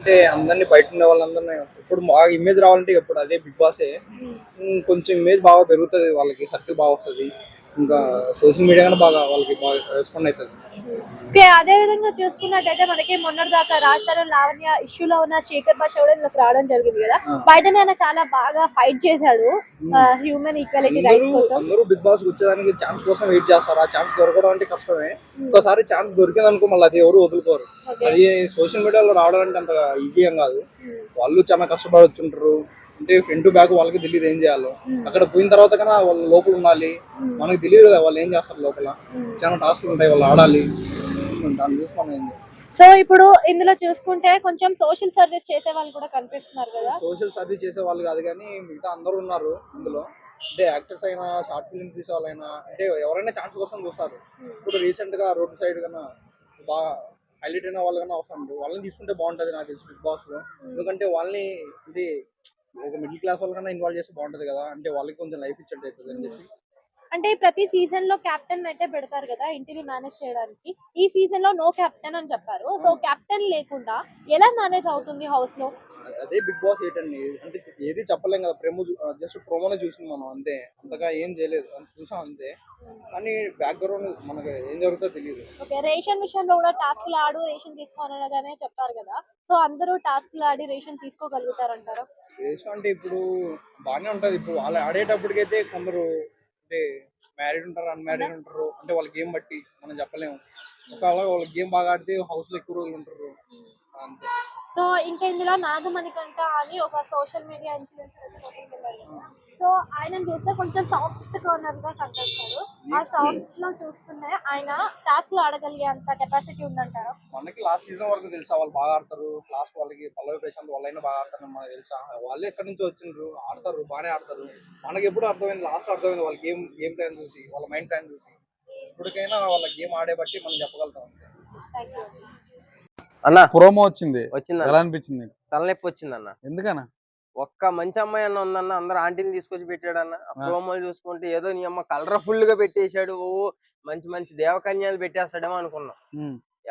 అంటే అందరినీ బయట ఉండే వాళ్ళందరినీ ఇప్పుడు బాగా ఇమేజ్ రావాలంటే ఇప్పుడు అదే బిగ్ బాసే. కొంచెం ఇమేజ్ బాగా పెరుగుతుంది, వాళ్ళకి సర్కిల్ బాగా వస్తుంది. ఇంకా సోషల్ మీడియా బాగా వాళ్ళకి బాగా రెస్పాండ్ అవుతుంది. అదే విధంగా చూసుకున్నట్టయితే మనకి మొన్నటి దాకా రాజధాని లావణ్య ఇష్యూలో ఉన్న శేఖర్ భాష కూడా ఇందులోకి రావడం జరిగింది కదా. బయటనే ఆయన చాలా బాగా ఫైట్ చేశాడు హ్యూమన్ ఈక్వాలిటీ రైట్స్ కోసం. అందరూ బిగ్ బాస్ వచ్చేదానికి ఛాన్స్ కోసం వెయిట్ చేస్తారు. ఆ ఛాన్స్ దొరకడం అంటే కష్టమే. ఒకసారి ఛాన్స్ దొరికింది అనుకో మళ్ళీ అది ఎవరు వదులుకోరు. అది సోషల్ మీడియాలో రావడం అంటే అంత ఈజీ ఏం కాదు. వాళ్ళు చాలా కష్టపడి వచ్చుంటారు. అంటే ఫ్రంట్ టు బ్యాక్ వాళ్ళకి తెలియదు ఏం చేయాలో. అక్కడ పోయిన తర్వాత కన్నా వాళ్ళు లోపల ఉండాలి. మనకి తెలియదు కదా వాళ్ళు ఏం చేస్తారు లోపల. చాలా టాస్క్లు ఉంటాయి, వాళ్ళు ఆడాలి. దాన్ని చూసి మనం ఏం చేయాలి. సో ఇప్పుడు ఇందులో చూసుకుంటే కొంచెం సోషల్ సర్వీస్ చేసే వాళ్ళు కూడా కనిపిస్తున్నారు కదా. సోషల్ సర్వీస్ చేసే వాళ్ళు కాదు కానీ మిగతా అందరూ ఉన్నారు ఇందులో. అంటే యాక్టర్స్ అయినా, షార్ట్ ఫిల్మ్ తీసే వాళ్ళైనా, అంటే ఎవరైనా ఛాన్స్ కోసం చూస్తారు. ఇప్పుడు రీసెంట్ గా రోడ్ సైడ్ కన్నా బాగా హైలైట్ అయిన వాళ్ళు కన్నా వస్తారు. వాళ్ళని తీసుకుంటే బాగుంటది నాకు తెలిసి బిగ్ బాస్ లో. ఎందుకంటే వాళ్ళని ఇది ఒక మిడిల్ క్లాస్ వాళ్ళకన్నా ఇన్వాల్వ్ చేస్తే బాగుంటది కదా. అంటే వాళ్ళకి కొంచెం లైఫ్ ఇచ్చేట్టు అవుతుంది అని చెప్పి. అంటే ప్రతి సీజన్ లో కెప్టెన్ అయితే పెడతారు కదా ఇంటిని మేనేజ్ చేయడానికి. ఈ సీజన్ లో నో కెప్టెన్ అని చెప్పారు. సో కెప్టెన్ లేకుండా ఎలా మేనేజ్ అవుతుంది హౌస్ లో? అదే బిగ్ బాస్ 8 అండి. అంటే ఏది చెప్పలేం కదా. జస్ట్ ప్రోమోనే చూసింది మనం అంతే. అంతగా ఏం చేయలేదు, చూసాం అంతే. కానీ బ్యాక్గ్రౌండ్ మనకి ఏం జరుగుతుందో తెలియదు. ఓకే, రేషన్ విషయంలో కూడా టాస్క్లు ఆడు రేషన్ తీసుకోనగానే చెప్పారు కదా. సో అందరూ టాస్క్లు ఆడి రేషన్ తీసుకోగలుగుతారంటారా? రేషన్ అంటే ఇప్పుడు బాగానే ఉంటది. ఇప్పుడు వాళ్ళు ఆడేటప్పటికైతే కొందరు అంటే మ్యారీడ్ ఉంటారు, అన్మ్యారీడ్ ఉంటారు. అంటే వాళ్ళ గేమ్ బట్టి మనం చెప్పలేము. ఒకవేళ వాళ్ళ గేమ్ బాగా ఆడితే హౌస్ లో ఎక్కువ రోజులు ఉంటారు అంతే. సో ఇంకా ఇందులో నాగమణికంట అని ఒక సోషల్ మీడియా ఇన్ఫ్లుయెన్సర్. సో ఆయన చూస్తే కొంచెం సాఫ్ట్ కార్నర్ గా కనిపిస్తారు. ఆ సాఫ్ట్ లో చూస్తుంటే ఆయన టాస్క్ లో ఆడగలిగే అంత కెపాసిటీ ఉందంటారా? మనకి లాస్ట్ సీజన్ వరకు తెలుసా వాళ్ళు బాగా ఆడతారు. లాస్ట్ వాళ్ళకి పల్లవి ప్రశాంత్ వాళ్ళైనా బాగా ఆడతారు మనకు తెలుసా. వాళ్ళు ఎక్కడి నుంచి వచ్చిండ్రు, ఆడతారు, బాగానే ఆడతారు. మనకి ఎప్పుడు అర్థమైంది, లాస్ట్ అర్థమైంది వాళ్ళ గేమ్ ప్లాన్ చూసి, వాళ్ళ మైండ్ ప్లాన్ చూసి. ఇప్పటికైనా వాళ్ళ గేమ్ ఆడే బట్టి మనం చెప్పగలుగుతాం. అన్న ప్రోమో వచ్చింది, వచ్చింది. ఎలా అనిపించింది? తలనొప్పి వచ్చింది అన్న. ఎందుకన్నా? ఒక్క మంచి అమ్మాయి అన్న ఉందన్న, అందరు ఆంటీని తీసుకొచ్చి పెట్టాడన్న. ప్రోమోలు చూసుకుంటే ఏదో నీ అమ్మ కలర్ఫుల్ గా పెట్టేశాడు. ఓ మంచి మంచి దేవకన్యాలు పెట్టేస్తాడేమో అనుకున్నాం.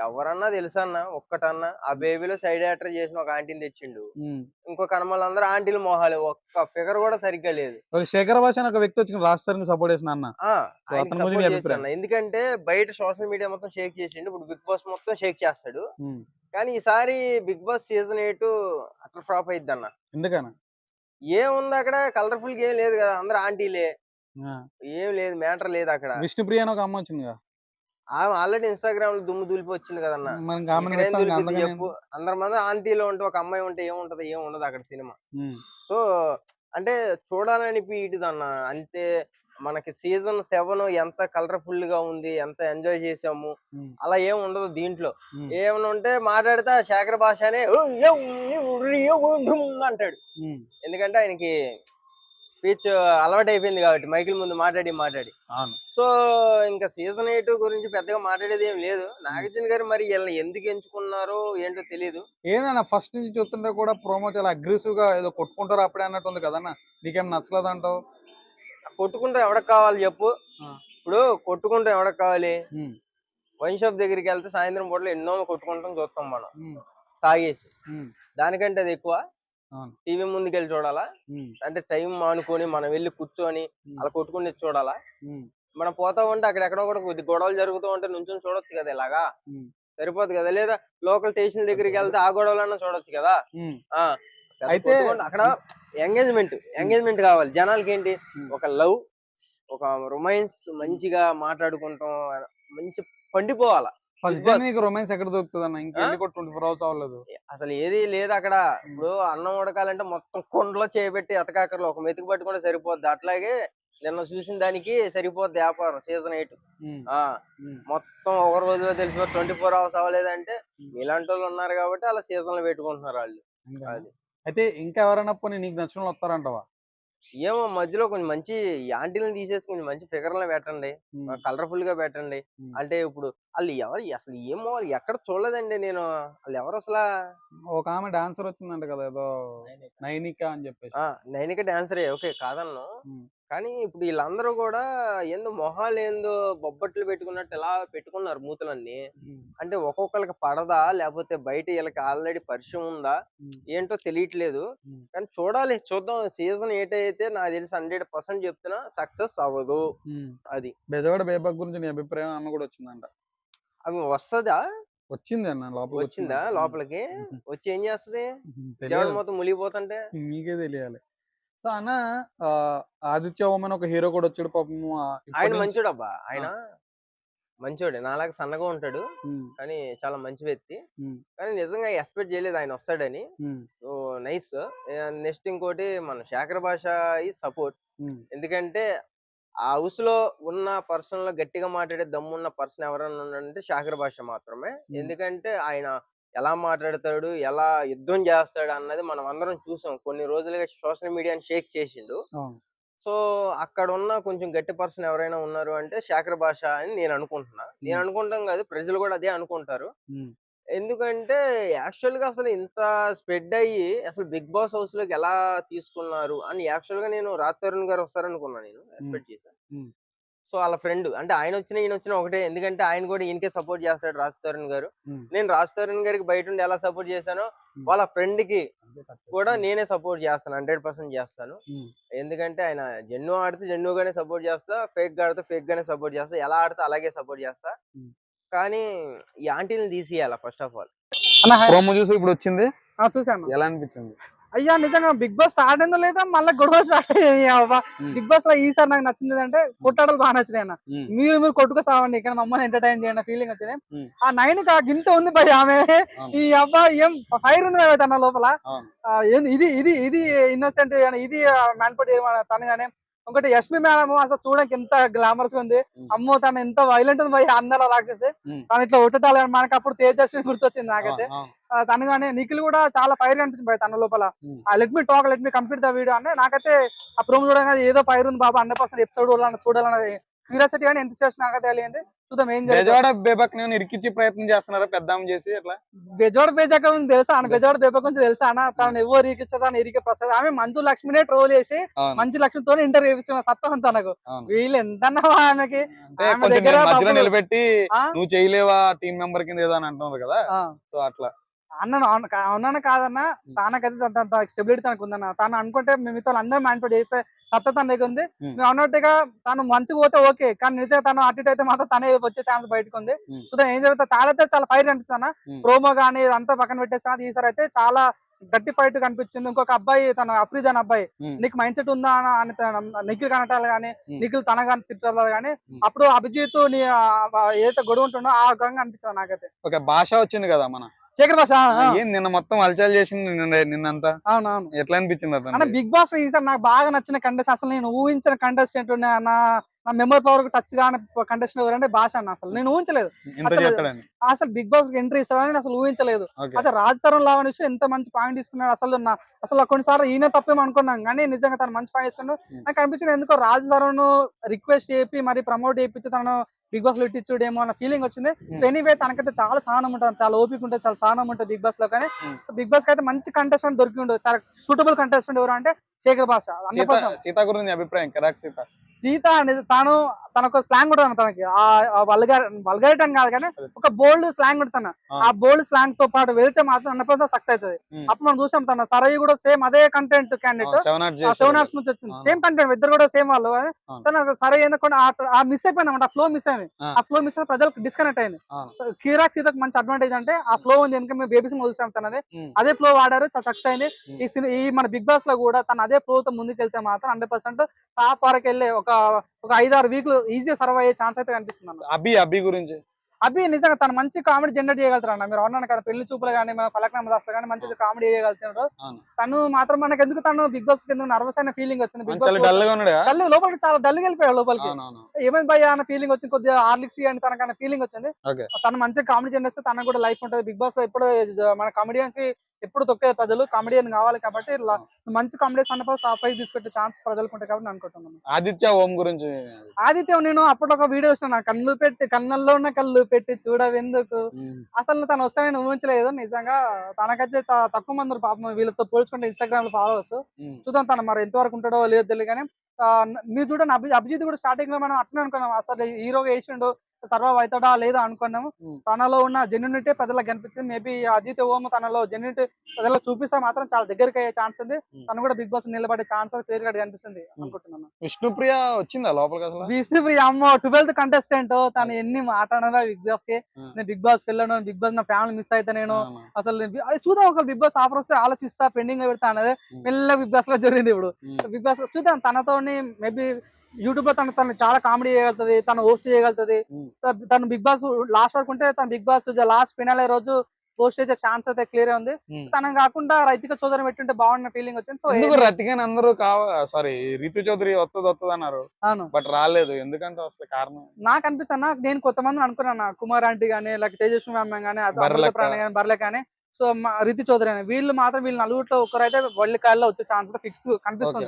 ఎవరన్నా తెలుసా అన్న ఒక్కటన్నా? ఆ బేబీలో సైడ్ యాక్టర్ చేసిన ఒక ఆంటీని తెచ్చిండు. ఇంకొక కనమలందరూ ఆంటీలు మోహాలు, ఒక్క ఫిగర్ కూడా సరిగ్గా లేదు. శేఖర్ భాష ఒక వ్యక్తి వచ్చి రాష్ట్రానికి సపోర్ట్ చేసిన అన్న. ఎందుకంటే బయట సోషల్ మీడియా మొత్తం షేక్ చేసిండు, ఇప్పుడు బిగ్ బాస్ మొత్తం షేక్ చేస్తాడు. కానీ ఈసారి బిగ్ బాస్ సీజన్ 8 అట్లా ఫ్లాప్ అయిద్ది అన్న. ఎందుకన్నా? ఏముంది అక్కడ? కలర్ఫుల్ గేమ్ లేదు కదా, అందరు ఆంటీలే. ఏం లేదు, మ్యాటర్ లేదు అక్కడ. విష్ణుప్రియ అని ఒక అమ్మ వచ్చింది కదా, ఆమె ఆల్రెడీ ఇన్స్టాగ్రామ్ లో దుమ్ము దులిపి వచ్చింది కదన్నా. చెప్పు, అందరి మంది ఆంటీలో ఉంటే ఒక అమ్మాయి ఉంటే ఏముంటది? ఏం ఉండదు అక్కడ సినిమా. సో అంటే చూడాలనిపించదన్న అంతే. మనకి సీజన్ 7 ఎంత కలర్ఫుల్ గా ఉంది, ఎంత ఎంజాయ్ చేసాము, అలా ఏం ఉండదు దీంట్లో. ఏమైనా ఉంటే మాట్లాడితే శేఖర్ భాష అనే అంటాడు. ఎందుకంటే ఆయనకి స్పీచ్ అలవాటు అయిపోయింది కాబట్టి, మైకిల్ ముందు మాట్లాడి. సో ఇంకా సీజన్ 8 గురించి పెద్దగా మాట్లాడేది ఏం లేదు. నాగార్జున గారు మరి వీళ్ళని ఎందుకు ఎంచుకున్నారో ఏంటో తెలియదు. ఏదన్నా ఫస్ట్ నుంచి చూస్తుంటే కూడా ప్రోమో చాలా అగ్రెసివ్ గా ఏదో కొట్టుకుంటారు అప్పుడే అన్నట్టు ఉంది కదన్నా. నీకేం నచ్చలేదు అంటావు? కొట్టుకుంటూ ఎవరికి కావాలి చెప్పు? ఇప్పుడు కొట్టుకుంటూ ఎవరికి కావాలి? వైన్ షాప్ దగ్గరికి వెళ్తే సాయంత్రం పూటలో ఎన్నో కొట్టుకుంటాం చూస్తాం మనం తాగేసి. దానికంటే అది ఎక్కువ టీవీ ముందుకెళ్ళి చూడాలా? అంటే టైం మానుకొని మనం వెళ్ళి కూర్చొని అలా కొట్టుకుని చూడాలా? మనం పోతా ఉంటే అక్కడెక్కడో కూడా కొద్ది గొడవలు జరుగుతూ ఉంటే నుంచొని చూడొచ్చు కదా, ఇలాగా సరిపోదు కదా. లేదా లోకల్ స్టేషన్ దగ్గరికి వెళ్తే ఆ గొడవలన్నా చూడొచ్చు కదా. అయితే అక్కడ ఎంగేజ్మెంట్ కావాలి జనాలకి. ఏంటి? ఒక లవ్, ఒక రొమాన్స్, మంచిగా మాట్లాడుకుంటాం, మంచి పండిపోవాలా. రొమాన్స్ ఎక్కడ దొరుకుతుంది అన్న? ఇంకా 24 hours అవ్వలేదు అసలు, ఏది లేదు అక్కడ. ఇప్పుడు అన్నం ఉడకాలంటే మొత్తం కొండలో చేయబెట్టి ఎతకాకర్లో ఒక మెతుకు పట్టుకుంటే సరిపోద్ది. అట్లాగే నిన్న చూసిన దానికి సరిపోద్ది వ్యాపారం సీజన్ 8. మొత్తం ఒక రోజులో తెలిసి 24 hours అవ్వలేదంటే ఇలాంటి వాళ్ళు ఉన్నారు కాబట్టి అలా సీజన్లు పెట్టుకుంటున్నారు వాళ్ళు. అది అయితే ఇంకా ఎవరైనా పోనీ నీకు నచ్చిన వాళ్ళు వస్తారంటవా? ఏమో మధ్యలో కొంచెం మంచి యాంటీలను తీసేసి కొంచెం మంచి ఫిగర్లను పెట్టండి, కలర్ఫుల్ గా పెట్టండి. అంటే ఇప్పుడు వాళ్ళు ఎవరు అసలు ఏమో వాళ్ళు ఎక్కడ చూడలేదండి నేను. వాళ్ళు ఎవరు అసలు? ఒక ఆమె డాన్సర్ వచ్చిందంట కదా ఏదో నైనిక అని చెప్పేసి. నైనిక డాన్సరే, ఓకే కాదన్ను. ఉమ్, కానీ ఇప్పుడు వీళ్ళందరూ కూడా ఏందో మొహాలు ఏందో బొబ్బట్లు పెట్టుకున్నట్టు ఇలా పెట్టుకున్నారు మూతులన్నీ. ఉమ్, అంటే ఒక్కొక్కరికి పడదా, లేకపోతే బయట వీళ్ళకి ఆల్రెడీ పరిచయం ఉందా, ఉమ్, ఏంటో తెలియట్లేదు. ఉమ్, కానీ చూడాలి, చూద్దాం. సీజన్ ఏటైతే నాకు తెలిసి 100% చెప్తున్నా సక్సెస్ అవ్వదు. ఉమ్. అది బెజవాడ బేబక్ గురించి నీ అభిప్రాయం? అన్న కూడా వచ్చిందంట. అవి వస్తుందా? వచ్చింది అన్న లోపలికి వచ్చిందా వచ్చిందంట. లోపలికి? ఉమ్, వచ్చి ఏం చేస్తది? ఉమ్, జవాడు తెలియదు, మొత్తం మునిగిపోతుంటే. మీకే తెలియాలి. సో అన్న, ఆ, ఆదిత్య ఓమన్ ఒక హీరో కూడా వచ్చాడు పాపం. ఇప్పటి ఆయన నుంచి మంచోడబ్బా. ఆయన మంచోడే, నాలాగా సన్నగా ఉంటాడు ఉమ్, కానీ చాలా మంచి వ్యక్తి. ఉమ్, కానీ నిజంగా ఎక్స్పెక్ట్ చేయలేదు ఆయన వస్తాడని. ఉమ్, సో నైస్. నెక్స్ట్ ఇంకోటి మన శేఖర్ భాష ఈ సపోర్ట్. ఉమ్, ఎందుకంటే ఆ హౌస్ లో ఉన్న పర్సన్ లో గట్టిగా మాట్లాడే దమ్మున్న పర్సన్ ఎవరైనా ఉన్నాడంటే శేఖర్ భాష మాత్రమే. ఎందుకంటే ఆయన ఎలా మాట్లాడతాడు, ఎలా యుద్ధం చేస్తాడు అన్నది మనం అందరం చూసాం. కొన్ని రోజులుగా సోషల్ మీడియాని షేక్ చేసిండు. అవును. సో అక్కడ ఉన్న కొంచెం గట్టి పర్సన్ ఎవరైనా ఉన్నారు అంటే శేఖర్ భాష అని నేను అనుకుంటున్నా. నేను అనుకుంటాం కాదు, ప్రజలు కూడా అదే అనుకుంటారు. ఉమ్, ఎందుకంటే యాక్చువల్ గా అసలు ఇంత స్ప్రెడ్ అయ్యి అసలు బిగ్ బాస్ హౌస్ లోకి ఎలా తీసుకున్నారు అని యాక్చువల్ గా నేను రాజ్ తరుణ్ గారు వస్తారనుకున్నా, నేను ఎక్స్పెక్ట్ చేశాను. ఉమ్, సో వాళ్ళ ఫ్రెండ్ అంటే ఆయన వచ్చినా ఈయన వచ్చినా ఒకటే. ఎందుకంటే ఆయన కూడా ఈయనకే సపోర్ట్ చేస్తాడు రాజ్ తరుణ్ గారు. ఉమ్, నేను రాజ్ తరుణ్ గారికి బయట ఉండి ఎలా సపోర్ట్ చేశానో ఉమ్. వాళ్ళ ఫ్రెండ్ కి కూడా నేనే సపోర్ట్ చేస్తాను, 100% చేస్తాను. ఉమ్, ఎందుకంటే ఆయన జెన్ను ఆడితే జెన్నుగానే సపోర్ట్ చేస్తా, ఫేక్ ఆడితే ఫేక్ గానే సపోర్ట్ చేస్తా, ఎలా ఆడితే అలాగే సపోర్ట్ చేస్తా. ఉమ్. కానీ ఈ ఆంటీని తీసేయాల ఫస్ట్ ఆఫ్ ఆల్. ప్రోమో చూసి ఇప్పుడు వచ్చింది, చూసాను. ఎలా అనిపించింది? అయ్యా నిజంగా బిగ్ బాస్ స్టార్ట్ అయిందో లేదా మళ్ళీ గొడవ స్టార్ట్ అయ్యాయి. బిగ్ బాస్ లో ఈసారి నాకు నచ్చింది అంటే కొట్టాడలు బాగా నచ్చినాయి అన్న. ఉమ్, మీరు కొట్టుకు సావండి, ఇక్కడ మమ్మల్ని ఎంటర్టైన్ చేయండి ఫీలింగ్ వచ్చింది. ఉమ్. ఆ నైన్కి ఆ గింత ఉంది భయ ఆమె. అవును. ఈ అబ్బాయి ఏం ఫైర్ ఉంది భయ తన లోపల. అవును. ఇది ఇది ఇది ఇన్నోసెంట్ ఇది మ్యాన్పట్ తను కానీ. ఒకటి యష్మి మేడం అసలు చూడడానికి ఎంత గ్లామరస్ గా ఉంది. ఉమ్. అమ్మో తను ఎంత వైలెంట్ ఉంది భయ, అందరూ రాక్షసి. ఉమ్. తను ఇట్లా ఒట్టటాలి మనకి అప్పుడు తేజస్వి గుర్తొచ్చింది నాకైతే. అవును. తను కానీ నిఖిల్ కూడా చాలా ఫైర్ అనిపించింది భయ తన లోపల. Um. Let me talk, let me complete the video అంటే నాకైతే ఆ ప్రోమో చూడగానే ఏదో ఫైర్ ఉంది బాబా, 100% ఎపిసోడ్ చూడాలని క్యూరియాసిటీ కానీ ఎంత చేసి నాకైతే తెలియంది. చూద్దాం ఏం జరుగుతుంది. బెజవాడ బేబక్ నేను ఇరికిచ్చి ప్రయత్నం చేస్తున్నారా పెద్ద చేసి అట్లా? బెజవాడ బేజాక గురించి తెలుసా అన్న? బెజవాడ బేబ గురించి తెలుసా అన్న? తను ఎవరు ఇరికిచ్చా ఇరికే ప్రసాద్. ఆమె మంచు లక్ష్మినే ట్రోల్ చేసి అవును. మంచు లక్ష్మితో ఇంటర్వ్యూ ఇచ్చిన సత్తం తనకు. అవును. వీళ్ళు ఎంత ఆమెకి అంటే ఆమె కొంచెం దగ్గర నేను మధ్యలో డబ్బులు- నిలబెట్టి ఆ? నువ్వు చేయలేవా టీం మెంబర్ కింద ఏదో అని అంటున్నారు కదా, ఆ. సో అట్లా. అన్నాను అవునన్నా కాదన్న, తనకైతే స్టెబిలిటీ తనకు ఉందన్న. తను అనుకుంటే మిగతా అందరూ మ్యానిపులేట్ చేస్తే సత్తా తన దగ్గర ఉంది. నువ్వు అన్నట్టుగా తను మంచిగా పోతే ఓకే, కానీ నిజంగా తను అటు ఇటు అయితే మాత్రం తనే వచ్చే ఛాన్స్ బయటకు ఉంది. చూద్దాం ఏం జరుగుతుంది. చాలా అయితే చాలా ఫైర్ అనిపిస్తుంది. ప్రోమో కానీ ఇదంతా పక్కన పెట్టేస్తాను. ఈసారి అయితే చాలా గట్టి ఫైట్ కనిపించింది. ఇంకొక అబ్బాయి తన అఫ్రీద్ అనే అబ్బాయి, నీకు మైండ్ సెట్ ఉందా అని నిఖిల్ కనటాలు కానీ నిఖిల్ తన కానీ తిట్టాలి కానీ అప్పుడు అభిజిత్ నీ ఏదైతే గొడవ ఉంటుందో ఆ గంగా అనిపించింది నాకైతే. ఒక భాష వచ్చింది కదా మన శేఖర్ భాష. ఏం నిన్న మొత్తం అలచాలు చేసింది నిన్నంతా, అవునవును. ఎట్లా అనిపించింది అన్న అతను? బిగ్ బాస్ ఈసారి నాకు బాగా నచ్చిన కంటెస్ట్, అసలు నేను ఊహించిన కంటెస్టెంట్ నా మెమరీ పవర్ టచ్ గానే కంటెస్టెంట్ ఎవరంటే భాష అన్న. అసలు నేను ఊహించలేదు ఇంత అసలు. చేస్తాడని. అసలు బిగ్ బాస్ ఎంట్రీ ఇస్తాడని అసలు ఊహించలేదు. ఓకే. అసలు రాజ్ తరుణ్ లావణ్య విషయం ఎంత మంచి పాయింట్ తీసుకున్నాడు. అసలు కొన్నిసార్లు ఈయన తప్పేమో అనుకున్నాం కానీ నిజంగా తను మంచి పాయింట్ తీసుకున్నాడు. నాకు అనిపించింది ఎందుకో రాజ్ తరుణ్ రిక్వెస్ట్ చేపి మరి ప్రమోట్ చేయించి తను బిగ్ బాస్ లో ఇట్టించుడేమో అన్న ఫీలింగ్ వచ్చింది. ఎనీవే తనకైతే చాలా సహనం ఉంటుంది, చాలా ఓపిక ఉంటుంది, చాలా సహనం ఉంటుంది బిగ్ బాస్ లో. కానీ బిగ్ బాస్ కి అయితే మంచి కంటెస్టెంట్ దొరికి ఉండదు. చాలా సూటబుల్ కంటెస్టెంట్ ఎవరు అంటే శేఖర్ భాష. సీత గురించి అభిప్రాయం? కెరాక్ సీత అనేది తనకు స్లాంగ్ ఉంటుంది తనకి. వల్గరిటీ అని కాదు కానీ ఒక బోల్డ్ స్లాంగ్ ఉంటుంది. ఆ బోల్డ్ స్లాంగ్ తో పాటు వెళ్తే మాత్రం 100% సక్సెస్ అవుతుంది. అప్పుడు మనం చూసాం తన సరయి కూడా సేమ్ అదే కంటెంట్ క్యాండిడేట్ 7 hours నుంచి వచ్చింది. సేమ్ కంటెంట్, ఇద్దరు కూడా సేమ్ వాళ్ళు. తన సరయి ఎందుకంటే ఆ మిస్ అయిపోయింది అనమాట. ఆ ఫ్లో మిస్ అయింది. ఆ ఫ్లో మిస్ అయిన ప్రజలకు డిస్కనెక్ట్ అయింది. కిరాక్ సీతకు మంచి అడ్వాంటేజ్ అంటే ఆ ఫ్లో ఉంది. ఎందుకంటే మేము బేబీస్ చూసాం తనది అదే ఫ్లో వాడారు, చాలా సక్సెస్ అయింది. ఈ మన బిగ్ బాస్ లో కూడా తన అదే ఫ్లో తో ముందుకు వెళ్తే మాత్రం 100% టాప్ వరకు వెళ్ళే ఒక 5-6 వీక్లు ఈజీగా సర్వ్ అయ్యే ఛాన్స్ అయితే కనిపిస్తుంది అన్న. అభి గురించి అభి నిజంగా తను మంచి కామెడీ జనరేట్ చేయగలుగుతారు అన్న. మీరు అవునా కదా, పెళ్లి చూపులు కానీ మన ఫలక్నామా దాస్లో కానీ మంచి కామెడీ చేయగలుగుతున్నాడు తను మాత్రం. మనకి ఎందుకు తను బిగ్ బాస్ కింద నర్వస్ అయిన ఫీలింగ్ వచ్చింది. బిగ్ బాస్ డల్ లోపలికి చాలా డల్ వెళ్ళిపోయాడు లోపలికి. ఏమైంది భయ్యా అన్న ఫీలింగ్ వచ్చింది, కొద్దిగా హార్లిక్స్ అని తనకన్నా ఫీలింగ్ వచ్చింది. తను మంచిగా కామెడీ జనరేట్ చేస్తే తనకు కూడా లైఫ్ ఉంటుంది. బిగ్ బాస్ లో ఎప్పుడు మన కామెడియన్స్ కి ఎప్పుడు తొక్కే ప్రజలు కామెడియన్ కావాలి కాబట్టి మంచి కామెడీస్ అన్నప్పుడు టాప్ 5 తీసుకొచ్చే ఛాన్స్ ప్రజలకు ఉంటాయి కాబట్టి నేను అనుకుంటున్నాను. ఆదిత్య ఓం గురించి ఆదిత్య నేను అప్పుడు ఒక వీడియో ఇస్తున్నా, కన్నుల్లో ఉన్న కళ్ళు పెట్టి చూడవెందుకు, అసలు తను వస్తానని ఊహించలేదు నిజంగా. తనకైతే తక్కువ మంది ఉన్నారు పాపం, వీళ్ళతో పోల్చుకుంటే ఇన్స్టాగ్రామ్ లో ఫాలోవర్స్. చూద్దాం తను మరి ఎంతవరకు ఉంటాడో లేదో తెలియదు కానీ మీరు చూడండి అభిజిత్ కూడా స్టార్టింగ్ లో మనం అట్లనే అనుకున్నాం, అసలు హీరోగా వేసిండు సర్వైవ్ అవుతాడా లేదా అనుకున్నాము. తనలో ఉన్న జెన్యునిటీ ప్రజలకు కనిపించింది. మేబీ ఆదిత్య ఓం తనలో జెన్యునిటీ ప్రజలకు చూపిస్తే మాత్రం చాలా దగ్గరికి అయ్యే ఛాన్స్ ఉంది. తను కూడా బిగ్ బాస్ నిలబడే ఛాన్స్ క్లియర్ గా కనిపిస్తుంది అనుకుంటున్నాను. విష్ణుప్రియ వచ్చిందా లోపలికి అసలు? విష్ణుప్రియ అమ్మో 12th కంటెస్టెంట్, తను ఎన్ని మాట్లాడినా బిగ్ బాస్ కి, నేను బిగ్ బాస్ కి వెళ్ళను, బిగ్ బాస్ నా ఫ్యామిలీ మిస్ అయితే నేను అసలు చూద్దాం, ఒక బిగ్ బాస్ ఆఫర్ వస్తే ఆలోచిస్తా, పెండింగ్ లో పెడతా అనేది మెల్లగా బిగ్ బాస్ లో జరిగింది. ఇప్పుడు బిగ్ బాస్ చూద్దాం, తనతోని మేబీ యూట్యూబ్ లో తను చాలా కామెడీ చేయగలుగుతుంది, తను హోస్ట్ చేయగలుగుతుంది. తను బిగ్ బాస్ లాస్ట్ వరకు ఉంటే తను బిగ్ బాస్ లాస్ట్ ఫినాలే రోజు హోస్ట్ చేసే ఛాన్స్ అయితే క్లియర్ ఉంది. తనకు కాకుండా రైతిక చౌదరి పెట్టుంటే బాగున్న ఫీలింగ్ వచ్చింది. సో రతికని అందరూ సారీ రితు చౌదరి వస్తుంది అన్నారు, బట్ రాలేదు. ఎందుకంటే అసలు కారణం నాకు అనిపిస్తున్నా, నేను కొంతమంది అనుకున్నాను, కుమార్ ఆంటీ గానీ లేకపోతే తేజస్వి మ్యామ్ గానీ బర్లే కానీ, సో రితు చౌదరి అని వీళ్ళు నలుగురిలో ఒకరైతే వరల్డ్ కాల్లో వచ్చే ఛాన్స్ ఫిక్స్ కనిపిస్తుంది.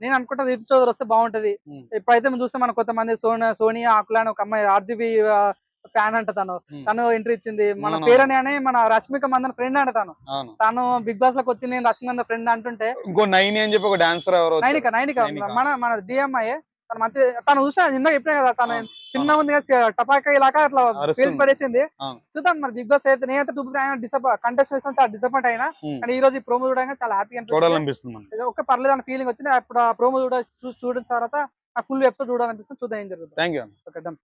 నేను అనుకుంటా రితు చౌదరి వస్తే బాగుంటది. ఇప్పుడైతే మనం చూస్తే మన కొంతమంది సోనియా ఆకులా అని ఒక అమ్మాయి RGB ఫ్యాన్ అంట, తను ఎంట్రీ ఇచ్చింది. మన పేరని అని మన రష్మిక మందన ఫ్రెండ్ అంట, తను బిగ్ బాస్ లోకి వచ్చి నేను రష్మిక మందన ఫ్రెండ్ అంటుంటే ఇంకో నైని అని చెప్పి ఒక డాన్సర్ నైనిక మన డిఎంఐ తను మంచి, తను చూసిన ఇందాక చెప్పినా కదా, తను చిన్న ఉంది టపాకా ఇలాగా అట్లా పేల్చి పడేసింది. చూద్దాం మరి బిగ్ బాస్ అయితే. నేనైతే కంటెస్ట్ చాలా డిసప్పాయింట్ అయినా, కానీ ఈ రోజు ఈ ప్రోమో చూడగా చాలా హ్యాపీ అనిపిస్తుంది. ఒక పర్లేదు అన్న ఫీలింగ్ వచ్చింది. అప్పుడు ఆ ప్రోమో చూసిన తర్వాత ఫుల్ ఎపిసోడ్ చూడాలనిపిస్తుంది. చూద్దాం ఏం జరుగుతుంది. థాంక్యూ. Okay done.